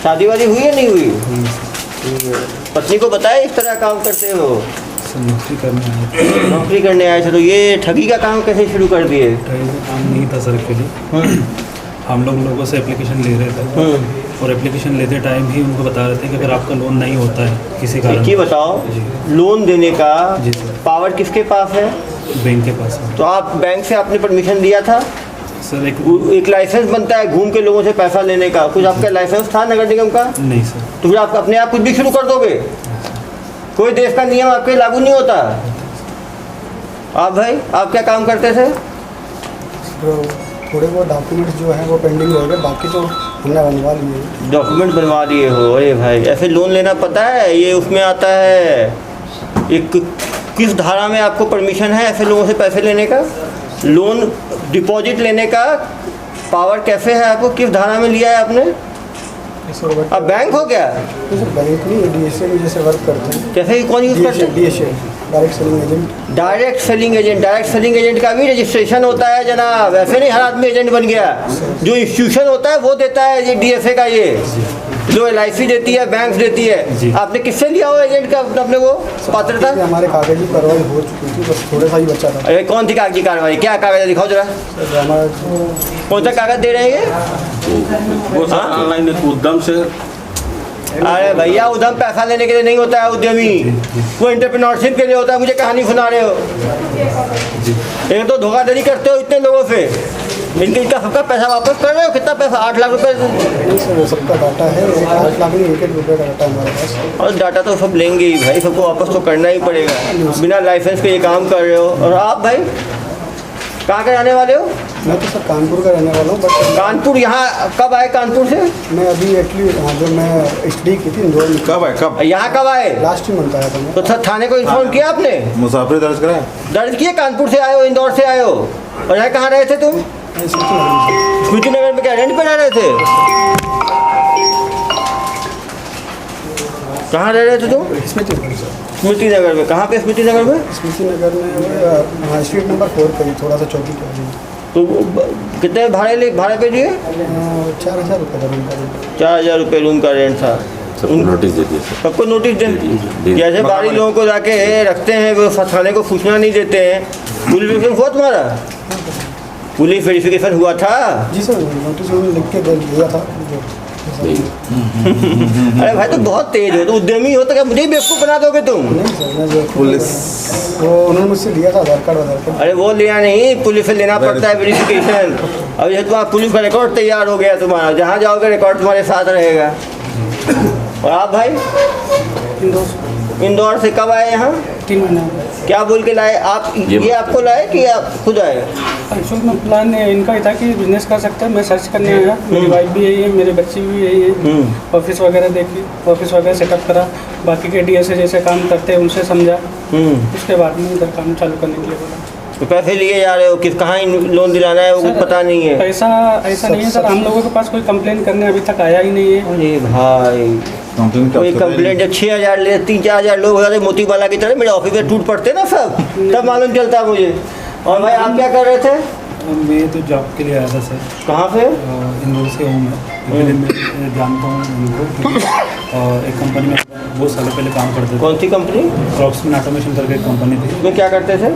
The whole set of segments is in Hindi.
शादी वादी हुई या नहीं हुई? पत्नी को बताया इस तरह काम करते हो? नौकरी करने आए नौकरी करने आए थे, तो ये ठगी का काम कैसे शुरू कर दिए? काम नहीं था सर एक्चुअली। हम लोगों से एप्लीकेशन ले रहे थे और एप्लीकेशन लेते टाइम ही उनको बता रहे थे कि अगर आपका लोन नहीं होता है किसी कारण। ये बताओ, लोन देने का जी सर, पावर किसके पास है? बैंक के पास है। तो आप बैंक से आपने परमिशन दिया था? सर एक लाइसेंस बनता है घूम के लोगों से पैसा लेने का, कुछ आपका लाइसेंस था नगर निगम का? नहीं सर। तो फिर आप अपने आप कुछ भी शुरू कर दोगे? कोई देश का नियम आपके लागू नहीं होता। आप भाई, आप क्या काम करते थे? थोड़े बहुत डॉक्यूमेंट्स जो हैं वो पेंडिंग हो गए, बाकी तो हमने बनवा लिए। डॉक्यूमेंट बनवा लिए हो? अरे भाई, ऐसे लोन लेना पता है ये उसमें आता है? एक किस धारा में आपको परमिशन है ऐसे लोगों से पैसे लेने का? लोन डिपॉजिट लेने का पावर कैसे है आपको? किस धारा में लिया है आपने? अब बैंक हो गया? बैंक नहीं, डीएसए में जैसे वर्क करते हैं। कैसे, कौन यूज़ करते हैं? DSA, direct selling agent. Direct selling agent. Direct selling agent का भी रजिस्ट्रेशन होता है जनाब, वैसे नहीं हर आदमी एजेंट बन गया। जो इंस्टीट्यूशन होता है वो देता है ये डीएसए का, ये जो LIC देती है, बैंक देती है। आपने किससे लिया हो एजेंट का अपने वो पात्रता? हमारे कागजी कार्रवाई हो चुकी थी, बस थोड़ा सा ही बचा था। अरे कौन सी कागजी कार्रवाई? क्या कागज दिखाओ जरा। कौन सा कागज दे रहे हैं वो सर ऑनलाइन उद्यम से। अरे भैया, उद्यम पैसा लेने के लिए नहीं होता है उद्यमी, वो एंटरप्रेन्योरशिप के लिए होता है। मुझे कहानी सुना रहे हो? एक तो धोखाधड़ी करते हो इतने लोगों से, इनका सबका पैसा वापस कर रहे हो? कितना पैसा? 8 लाख रुपए? सबका डाटा है, 8 लाख नहीं, 1 रुपये का डाटा हमारे पास। और डाटा तो सब लेंगे ही भाई, सबको वापस तो करना ही पड़ेगा। बिना लाइसेंस के ये काम कर रहे हो। और आप भाई कहाँ के रहने वाले हो? मैं तो सर कानपुर का रहने वाला हूँ, बट कानपुर। यहाँ कब आए कानपुर से? मैं अभी एक्चुअली जब मैं स्टडी की थी इंदौर में। कब है कब? यहाँ कब आए? लास्ट ही मंथ आया था मैं। तो सर थाने को इन्फॉर्म किया आपने? मुसाफिर दर्ज कराए? दर्ज किए? कानपुर से आए हो, इंदौर से आए हो, और यहाँ कहाँ रहे थे तुम? स्मृति नगर में। क्या रेंट पे रह रहे थे? कहाँ रह रहे थे तुम? स्मृति नगर सर। स्मृति नगर में? कहाँ पे स्मृति नगर में? स्मृति नगर में स्ट्रीट नंबर 4 पे ही, थोड़ा सा चौकी पे। तो कितने भाड़े पे दिए? 4000 रुपये का रूम का रेंट। 4000 रुपये रूम का रेंट था। सबको नोटिस दे दिया सर। सबको नोटिस दे? जैसे बाहरी लोगों को जाके रखते हैं, वो थाने को सूचना नहीं देते हैं। पुलिस वेरिफिकेशन हुआ तुम्हारा? पुलिस वेरिफिकेशन हुआ था? जी सर, नोटिस उन्होंने लिख के दिया था। अरे भाई, तो बहुत तेज हो, तो उद्यमी हो, तो क्या मुझे ही बेवकूफ़ बना दोगे तुम? नहीं सर, मैं पुलिस वो उन्होंने मुझसे लिया था आधार कार्ड। अरे वो लिया नहीं, पुलिस से लेना पड़ता है वेरिफिकेशन। अब ये तुम्हारा पुलिस का रिकॉर्ड तैयार हो गया तुम्हारा, जहाँ जाओगे रिकॉर्ड तुम्हारे साथ रहेगा। और आप भाई? इंदौर से कब आए यहाँ? 3 महीने। क्या बोल के लाए आप? ये आपको लाए कि आप खुद आए? एक्चुअल में प्लान इनका ही था कि बिजनेस कर सकते हैं। मैं सर्च करने आया, मेरी वाइफ भी यही है, मेरे बच्चे भी यही है। ऑफिस वगैरह देखी, ऑफिस वगैरह सेटअप करा, बाकी के डीएसए जैसे काम करते हैं उनसे समझा। उसके बाद में इधर काम चालू करने के लिए बोला। तो पैसे लिए जा रहे हो, किस कहाँ लोन दिलाना है वो कुछ पता नहीं है? पैसा ऐसा नहीं है सर, हम लोगों के पास कोई कंप्लेन करने अभी तक आया ही नहीं है। अरे भाई, कोई कंप्लेंट? जब 6000 ले 3-4 लोग हो जाते मोती बाला की तरह, मेरे ऑफिस में टूट पड़ते ना सब, तब मालूम चलता मुझे। और भाई आप क्या कर रहे थे? मैं तो जॉब के लिए आया था सर। कहाँ से? इंदौर से हूँ मैं। मैं जानता हूँ इनको, और एक कंपनी में बहुत सालों पहले काम करते थे। कौन सी कंपनी? क्रॉप्समैन ऑटोमेशन करके एक कंपनी थी। उसमें क्या करते थे?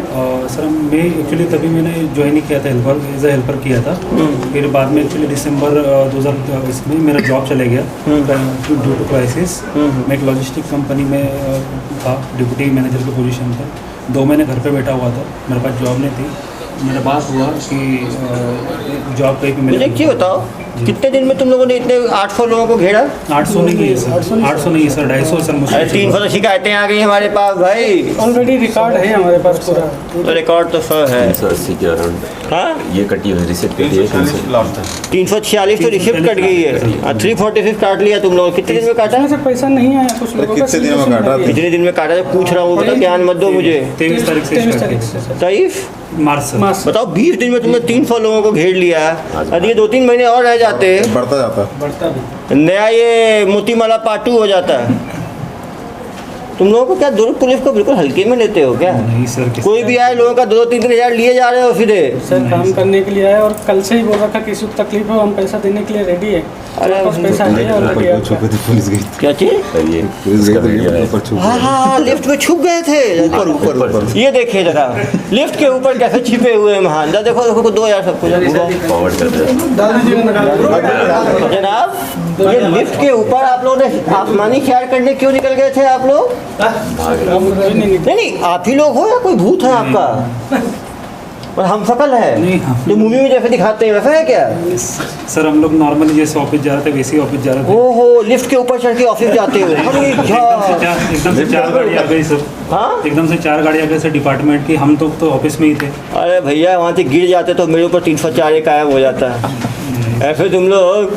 सर मैं एक्चुअली तभी मैंने ज्वाइन किया था, एज ए हेल्पर किया था। फिर बाद में एक्चुअली दिसंबर 2020 में मेरा जॉब चले गया ड्यू टू क्राइसिस। मैं एक लॉजिस्टिक कंपनी में था, डिप्टी मैनेजर की पोजीशन पर। 2 महीने घर पे बैठा हुआ था, मेरे पास जॉब नहीं थी। मेरा बात हुआ कि जॉब कहीं पे मुझे एक चीज़ बताओ, कितने दिन में तुम लोगों ने इतने 800 लोगों को घेरा? 800 नहीं है सर, 800 नहीं है सर, 250 सर मुझे। 300 तो शिकायतें आ गई हमारे पास भाई। ऑलरेडी रिकॉर्ड है हमारे पास पूरा। तो रिकॉर्ड तो सर है। 380 के अराउंड। हाँ, ये कटी हुई रिसिप्ट कटी है। 346 तो रिसिप्ट कट गई है। 346 काट लिया तुम लोग। कितने दिन में काटा? ऐसे पैसा नहीं आया कुछ लोगों का। कितने दिन में काटा? कितने दिन में काटा? पूछ रहा हूँ, मतलब ज्ञान मत दो मुझे। 23 तारीख से 23 start तारीख किया। से सर। 23 मार्च से। बताओ, 20 दिन में तुमने 300 लोगों को घेर लिया। और ये 2-3 महीने और रह जाते, बढ़ता जाता। बढ़ता भी। नया ये मोतीमाला पार्ट 2 हो जाता। तुम लोगों को क्या दुर्ग पुलिस को बिल्कुल हल्के में लेते हो क्या? नहीं सर, कोई भी आए लोगों का 2-3 हज़ार लिए जा रहे हो सीधे। सर काम करने के लिए आया और कल से ही बोल रखा किसी को तकलीफ हो हम पैसा देने के लिए रेडी है। अरे बस पैसा है ऑलरेडी आपका। पुलिस गई क्या चीज़? ये पुलिस इसका गई वीडियो है। ऊपर छुप हाँ, लिफ्ट में छुप गए थे। ऊपर ये देखिए जरा, लिफ्ट के ऊपर कैसे छिपे हुए हैं महान। देखो देखो 2 हज़ार सबको फॉरवर्ड कर दे। जनाब, ये लिफ्ट के ऊपर आप लोगों ने आसमानी ख्याल करने क्यों निकल गए थे आप लोग? नहीं, आप ही लोग हो या कोई भूत है आपका? और हम शकल है नहीं, हम- जो मूवी में जैसे दिखाते हैं वैसा है क्या? सर हम लोग नॉर्मली जैसे ऑफिस जा रहे थे वैसे ही ऑफिस जा रहे थे। ओहो, लिफ्ट के ऊपर चढ़ के ऑफिस जाते हो? एकदम से 4 गाड़ी आ गई सर। हाँ? एकदम से 4 गाड़ी आ गई सर डिपार्टमेंट की। हम तो ऑफिस में ही थे। अरे भैया, वहाँ से गिर जाते तो मेरे ऊपर 304 कायम हो जाता है। ऐसे तुम लोग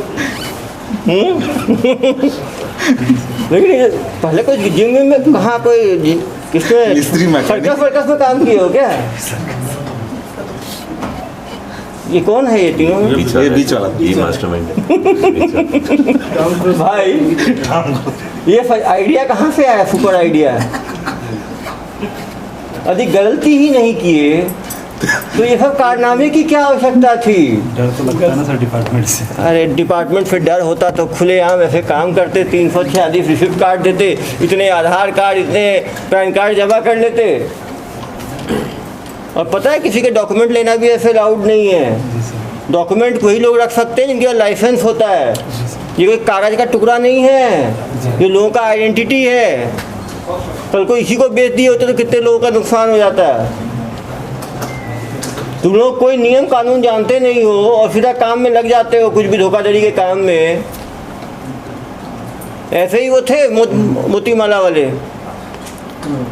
लेकिन ये पहले कोई जिम में कहाँ कोई किसने मिस्त्री मैकेनिक। सर्कस में काम किए हो क्या? ये कौन है ये तीनों में? ये बीच वाला ये मास्टरमाइंड भाई, ये आइडिया कहाँ से आया? Super idea. यदि गलती ही नहीं किए तो ये सब कारनामे की क्या आवश्यकता थी? डर तो लगता है ना सर डिपार्टमेंट से। अरे डिपार्टमेंट से डर होता तो खुलेआम ऐसे काम करते, 346 रिसिप्ट कार्ड देते, इतने आधार कार्ड, इतने पैन कार्ड जमा कर लेते। और पता है किसी के डॉक्यूमेंट लेना भी ऐसे अलाउड नहीं है। डॉक्यूमेंट वही लोग रख सकते हैं जिनके पास लाइसेंस होता है। ये कोई कागज़ का टुकड़ा नहीं है, ये लोगों का आइडेंटिटी है। कल को इसी को बेच दिए होते तो कितने लोगों का नुकसान हो जाता है। तुम लोग कोई नियम कानून जानते नहीं हो और सीधा काम में लग जाते हो, कुछ भी धोखाधड़ी के काम में। ऐसे ही वो थे मोतीमाला वाले,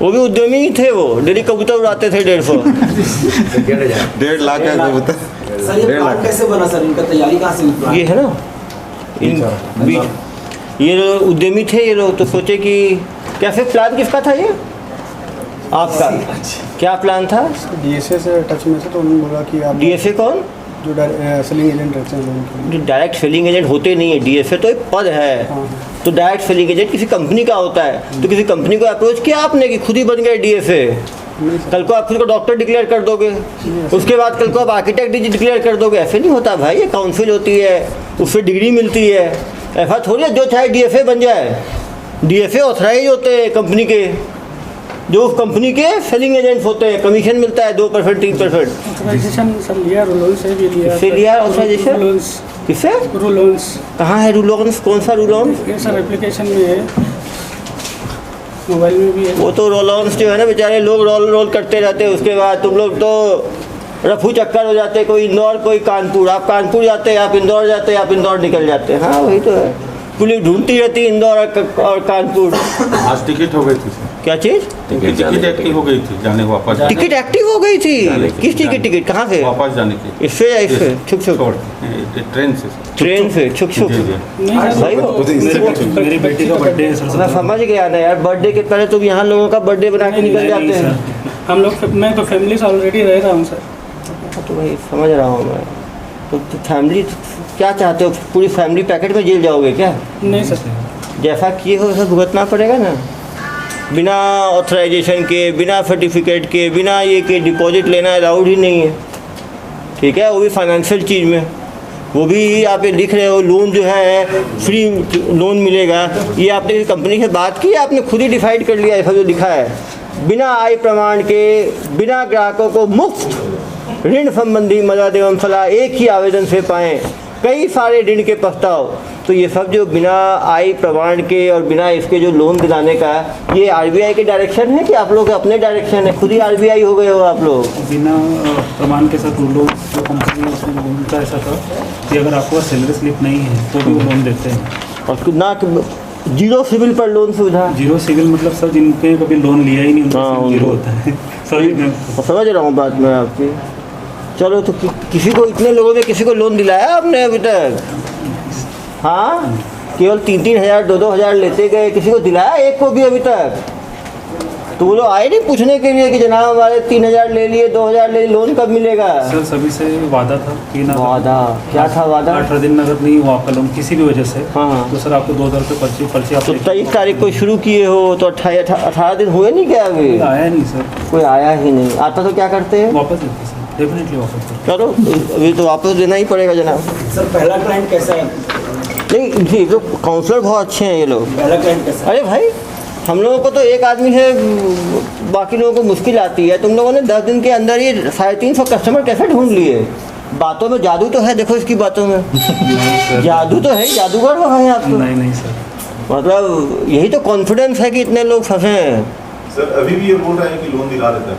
वो भी उद्यमी ही थे। वो डेली कबूतर उड़ाते थे 150। 1.5 लाख है कोई बता। सर ये 1.5 प्लान लाख कैसे बना सर? इनका तैयारी कहाँ से हुई? ये है ना, ये लोग उद्यमी थे ये लोग, तो सोचे कि कैसे। प्लान किसका था ये आपका? क्या प्लान था? डीएसए से टच में से तो उन्होंने बोला कि आप डीएसए कौन? जो सेलिंग एजेंट रहते हैं लोगों के लिए। जो डायरेक्ट सेलिंग एजेंट होते नहीं है। डीएसए तो एक पद है। हाँ। तो डायरेक्ट सेलिंग एजेंट किसी कंपनी का होता है। तो किसी कंपनी को अप्रोच किया आपने कि खुद ही बन गए डीएसए? कल को आप खुद को डॉक्टर डिक्लेयर कर दोगे, उसके बाद कल को आप आर्किटेक्ट डिक्लेयर कर दोगे। ऐसे नहीं होता भाई, ये काउंसिल होती है, उससे डिग्री मिलती है। ऐसा थोड़ी है जो चाहे डीएसए बन जाए। डीएसए ऑथराइज होते हैं कंपनी के, जो उस कंपनी के सेलिंग एजेंट्स होते हैं। कमीशन मिलता है 2%, 3%। ऑथराइजेशन सर लिया, रूलोन से भी लिया। किससे लिया ऑथराइजेशन? रूलोन्स। किससे? रूलोन्स। कहाँ है रूलोन्स? कौन सा रूलोन्स? ये सर एप्लीकेशन में है, मोबाइल में भी है। वो तो रोलोन्स जो है ना, बेचारे लोग रोल करते रहते हैं। उसके बाद तुम लोग तो रफू चक्कर हो जाते, कोई इंदौर कोई कानपुर। आप कानपुर जाते, आप इंदौर जाते, आप इंदौर निकल जाते। हाँ वही तो है, पुलिस ढूंढती रहती है इंदौर और कानपुर। आज टिकट हो गई थी सर। क्या चीज़? टिकट एक्टिव हो गई थी जाने वापस टिकट एक्टिव हो गई थी? जाने की। किस चीज़ की टिकट? कहाँ से? वापस जाने की इससे या इससे? छुक छुक छोड़ ट्रेन से ट्रेन से छुक छुक। जी, जी। नहीं सर, भाई मेरी बेटी का बर्थडे है सर। मैं समझ गया ना यार, बर्थडे के पहले तुम यहाँ लोगों का बर्थडे बना के निकल जाते हैं। सर हम लोग, मैं तो फैमिली से ऑलरेडी रह रहा हूँ सर। तो भाई समझ रहा हूँ मैं। तो फैमिली क्या चाहते हो? पूरी फैमिली पैकेट में जेल जाओगे क्या? नहीं सर, जैसा किए हो वैसा भुगतना पड़ेगा ना। बिना ऑथराइजेशन के, बिना सर्टिफिकेट के, बिना ये के डिपॉजिट लेना अलाउड ही नहीं है। ठीक है, वो भी फाइनेंशियल चीज़ में। वो भी आप ये लिख रहे हो लोन जो है फ्री लोन मिलेगा। ये आपने कंपनी से बात की, आपने खुद ही डिसाइड कर लिया ऐसा जो लिखा है? बिना आय प्रमाण के, बिना ग्राहकों को मुफ्त ऋण संबंधी मदद एवं सलाह एक ही आवेदन से पाएँ, कई सारे ऋण के प्रस्ताव। तो ये सब जो बिना आय प्रमाण के और बिना इसके जो लोन दिलाने का, ये आरबीआई के डायरेक्शन है कि आप लोग अपने डायरेक्शन है? खुद ही आरबीआई हो गए हो आप लोग? बिना प्रमाण के साथ लोन जो कंपनी है उसमें उनका ऐसा था कि अगर आपको सैलरी स्लिप नहीं है तो भी वो लोन देते हैं। और ना जीरो सिविल पर लोन सुविधा? जीरो सिविल मतलब सर जिनके कभी लोन लिया ही नहीं उनका हाँ, सिविल जीरो होता है सर। समझ रहा हूँ बात मैं आपकी। चलो, तो किसी को, इतने लोगों में किसी को लोन दिलाया आपने अभी तक? हाँ, केवल 3-3 हज़ार 2-2 हज़ार लेते गए, किसी को दिलाया एक को भी अभी तक? तो वो लोग आए नहीं पूछने के लिए कि जनाब हमारे 3,000 ले लिए, 2,000 ले लिए, लोन कब मिलेगा? सर सभी से वादा था कि ना वादा क्या था वादा? 18 दिन अगर नहीं हुआ आपका लोन किसी भी वजह से, हाँ। तो सर आपको 2,000 रुपये पर्ची आप तो लेके 23 तारीख को शुरू किए हो तो 18 दिन हुए नहीं क्या अभी? आया नहीं सर, कोई आया ही नहीं। आता तो क्या करते हैं? वापस देते सर, डेफिनेटली वापस देते। चलो अभी तो वापस देना ही पड़ेगा जनाब। सर पहला क्लाइंट कैसा है? नहीं जी, तो काउंसलर बहुत अच्छे हैं ये लोग। पहला क्लाइंट कैसा है? अरे भाई हम लोगों को तो एक आदमी है, बाकी लोगों को मुश्किल आती है। तुम लोगों ने 10 दिन के अंदर ही 350 कस्टमर कैसे ढूंढ लिए? बातों में जादू तो है, देखो इसकी बातों में जादू तो है, जादूगर हो हैं आप तो। नहीं सर, मतलब यही तो कॉन्फिडेंस है कि इतने लोग फंसे हैं। सर अभी भी ये बोल रहे हैं कि लोन दिला देता है।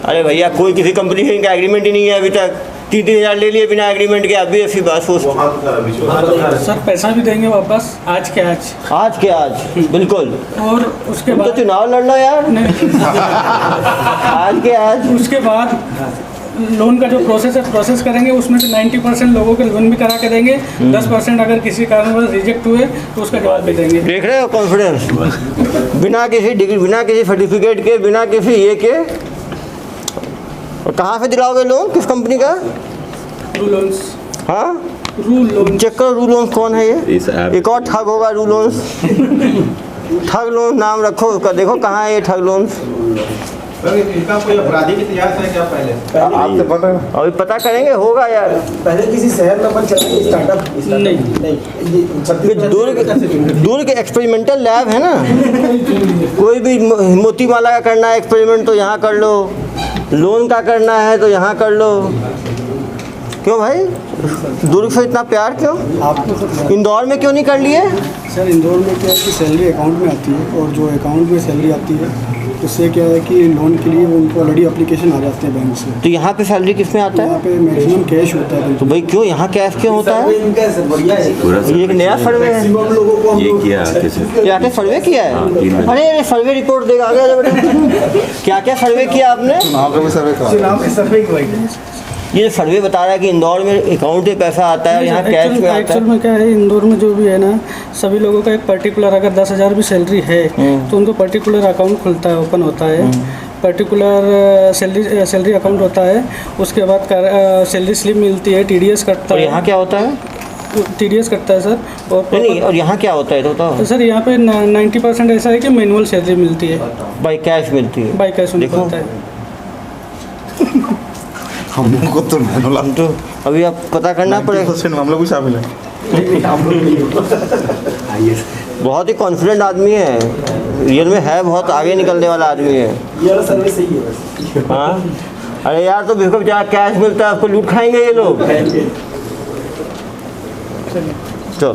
अरे भैया कोई किसी कंपनी से इनका एग्रीमेंट ही नहीं है अभी तक। 3,000 ले लिए बिना एग्रीमेंट के, अभी ऐसी बात सोच। वहाँ तो खरा विश्वास। सर पैसा भी देंगे वापस आज के आज, आज के आज बिल्कुल। और उसके तुम तो बाद चुनाव लड़ना यार। आज के आज उसके बाद लोन का जो प्रोसेस है प्रोसेस करेंगे, उसमें से 90% लोगों के लोन भी करा के देंगे। 10% अगर किसी कारणवश रिजेक्ट हुए तो उसका जवाब भी देंगे। देख रहे हो कॉन्फिडेंस, बिना किसी डिग्री, बिना किसी सर्टिफिकेट के, बिना किसी ये के। और कहाँ से दिलाओगे लोन, किस कंपनी का? रू लोन्स, हाँ रू लोन। चेक करो रू लोन्स कौन है ये। इस ऐप एक और ठग होगा रू लोन्स। ठग लोन नाम रखो उसका, देखो कहाँ है ये ठग लोन्स। सर इनका कोई आपराधिक इतिहास है क्या पहले? आपसे पता है? अभी पता करेंगे, होगा यार। पहले किसी शहर में अपन चला स्टार्टअप ये दूर के एक्सपेरिमेंटल लैब है ना। कोई भी मोती माला का करना है एक्सपेरिमेंट तो यहाँ कर लो, लोन का करना है तो यहाँ कर लो। क्यों भाई दुर्ग से इतना प्यार क्यों? आपको तो इंदौर में क्यों नहीं कर लिए? सर इंदौर में क्या है कि सैलरी अकाउंट में आती है, और जो अकाउंट में सैलरी आती है उससे क्या है कि लोन के लिए उनको ऑलरेडी एप्लीकेशन आ जाते हैं बैंक से। तो यहाँ पे सैलरी किस में आता यहाँ है? पे मैक्सिमम कैश होता है। तो भाई क्यों यहाँ कैश क्यों होता है? इनका सर बढ़िया है। पूरा ये एक नया सर्वे है। मैक्सिमम लोगों को हम ये लोग- किया आके से क्या क्या सर्वे किया है? 3 महीने। अरे सर्वे रिपोर्ट देगा आगे आजा बेटा। क्या क्या सर्वे किया आपने? चुनाव में सर्वे करवाई। ये सर्वे बता रहा है कि इंदौर में अकाउंट में पैसा आता है और यहाँ कैश में आता एक्चुअल है। में क्या है, इंदौर में जो भी है ना, सभी लोगों का एक पर्टिकुलर, अगर 10,000 भी सैलरी है तो उनको पर्टिकुलर अकाउंट खुलता है, ओपन होता है। पर्टिकुलर सैलरी अकाउंट होता है। उसके बाद सैलरी स्लिप मिलती है, TDS कटता और है। यहाँ क्या होता है? TDS कटता है सर। और नहीं, और यहाँ क्या होता है तो बताओ। सर यहाँ पे 90% ऐसा है कि मैनुअल सैलरी मिलती है, बाई कैश मिलती है। बाई कैश उनको देखो। होता है। हम लोग को तो मैनुअल हम तो अभी अब पता करना पड़ेगा। हम लोग भी शामिल हैं। बहुत ही कॉन्फिडेंट आदमी है, रियल में है, बहुत आगे निकलने वाला आदमी है। ये वाला सर्विस सही है बस। हाँ अरे यार, तो बिल्कुल जहाँ कैश मिलता है उसको लूट खाएंगे ये लोग। चलो